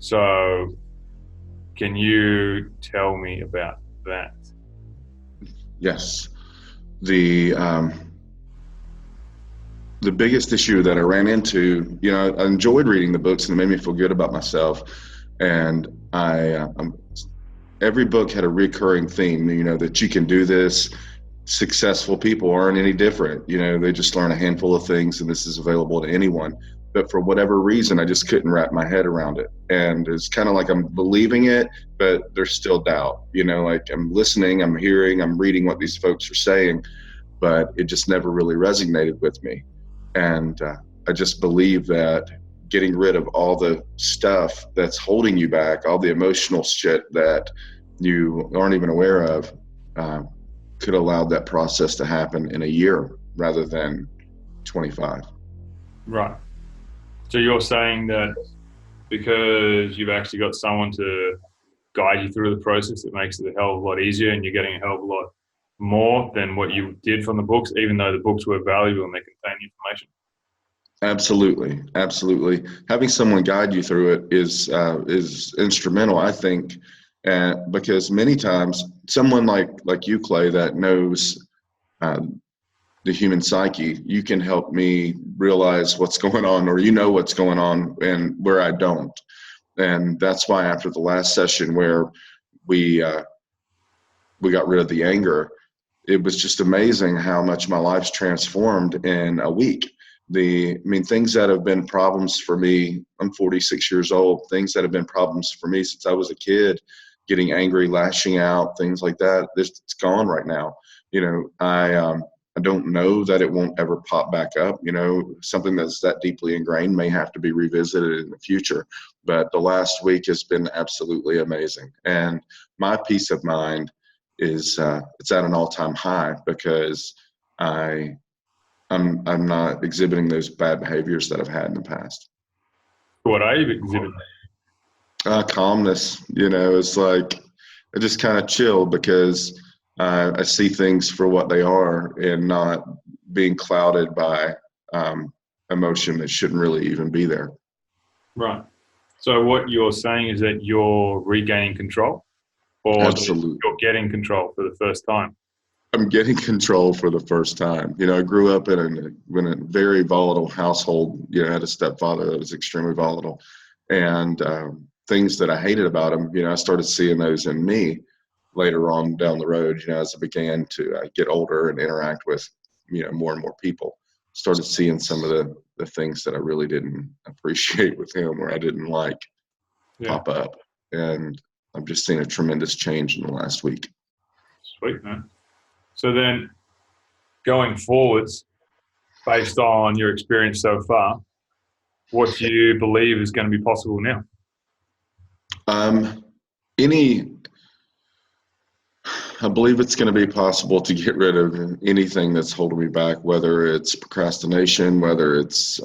So can you tell me about that? Yes. The the biggest issue that I ran into, I enjoyed reading the books and it made me feel good about myself. And every book had a recurring theme, that you can do this. Successful people aren't any different. They just learn a handful of things and this is available to anyone. But for whatever reason, I just couldn't wrap my head around it. And it's kind of like I'm believing it, but there's still doubt. Like I'm listening, I'm hearing, I'm reading what these folks are saying, but it just never really resonated with me. And I just believe that getting rid of all the stuff that's holding you back, all the emotional shit that you aren't even aware of, could allow that process to happen in a year rather than 25. Right. So you're saying that because you've actually got someone to guide you through the process, it makes it a hell of a lot easier and you're getting a hell of a lot more than what you did from the books, even though the books were valuable and they contain information. Absolutely, absolutely. Having someone guide you through it is instrumental, I think, because many times someone like you, Clay, that knows the human psyche, you can help me realize what's going on, or what's going on, and where I don't. And that's why after the last session where we got rid of the anger, it was just amazing how much my life's transformed in a week. Things that have been problems for me, I'm 46 years old, things that have been problems for me since I was a kid, getting angry, lashing out, things like that, it's gone right now. I don't know that it won't ever pop back up. Something that's that deeply ingrained may have to be revisited in the future. But the last week has been absolutely amazing. And my peace of mind is it's at an all-time high because I'm not exhibiting those bad behaviors that I've had in the past. What are you exhibiting? Calmness, it's like I just kind of chill because I see things for what they are and not being clouded by emotion that shouldn't really even be there. Right. So what you're saying is that you're regaining control, or that Absolutely. you're getting control for the first time? I'm getting control for the first time. I grew up in a very volatile household. I had a stepfather that was extremely volatile, and things that I hated about him, I started seeing those in me later on down the road. As I began to get older and interact with, more and more people, started seeing some of the things that I really didn't appreciate with him, or I didn't like, pop up, and I've just seen a tremendous change in the last week. Sweet, man. So then, going forwards, based on your experience so far, what do you believe is going to be possible now? I believe it's going to be possible to get rid of anything that's holding me back, whether it's procrastination, whether it's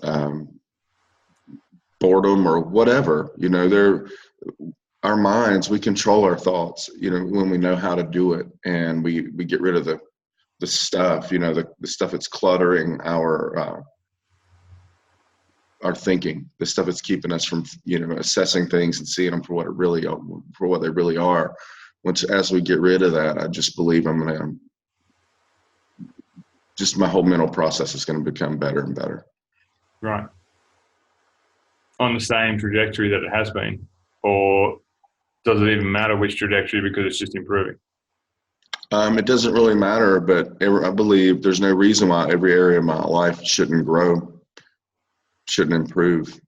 boredom, or whatever. Our minds, we control our thoughts, when we know how to do it, and we get rid of the stuff, the stuff that's cluttering our thinking, the stuff that's keeping us from, assessing things and seeing them for what they really are. As we get rid of that, I just believe my whole mental process is going to become better and better. Right. On the same trajectory that it has been, or does it even matter which trajectory because it's just improving? It doesn't really matter, but I believe there's no reason why every area of my life shouldn't grow, shouldn't improve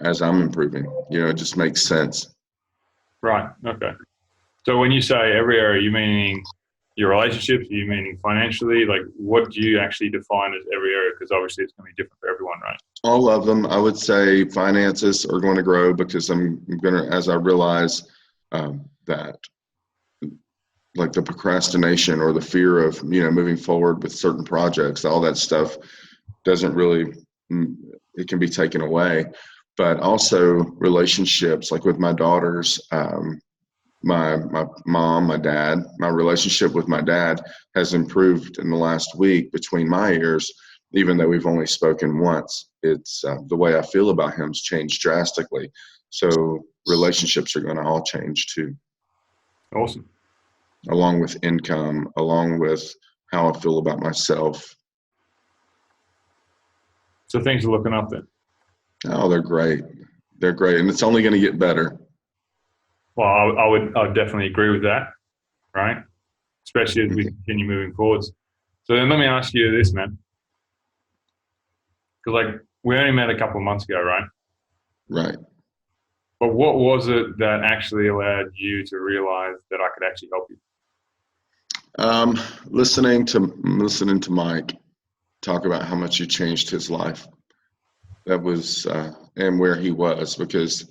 as I'm improving. It just makes sense. Right. Okay. So when you say every area, you meaning your relationships? Are you meaning financially? Like, what do you actually define as every area? Because obviously it's going to be different for everyone, right? All of them. I would say finances are going to grow because I'm going to, as I realize that, like the procrastination or the fear of, moving forward with certain projects, all that stuff doesn't really, it can be taken away. But also relationships, like with my daughters, my mom, my dad, my relationship with my dad has improved in the last week between my ears even though we've only spoken once, it's the way I feel about him's changed drastically. So relationships are going to all change too, Awesome. along with income, along with how I feel about myself. So things are looking up then. Oh, they're great. They're great. And it's only going to get better. Well, I would definitely agree with that, right? Especially as we continue moving forwards. So then let me ask you this, man. Because like we only met a couple of months ago, right? Right. But what was it that actually allowed you to realize that I could actually help you? Listening to Mike talk about how much you changed his life. That was and where he was, because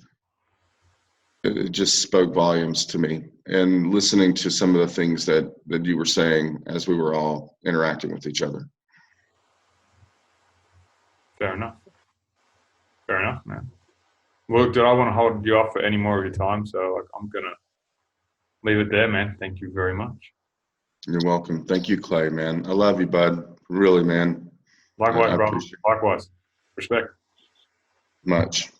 it just spoke volumes to me. And listening to some of the things that you were saying as we were all interacting with each other. Fair enough. Fair enough, man. Well, did I want to hold you off for any more of your time? So like, I'm gonna leave it there, man. Thank you very much. You're welcome. Thank you, Clay, man. I love you, bud. Really, man. Likewise, I brother. appreciate Likewise. Respect. it much.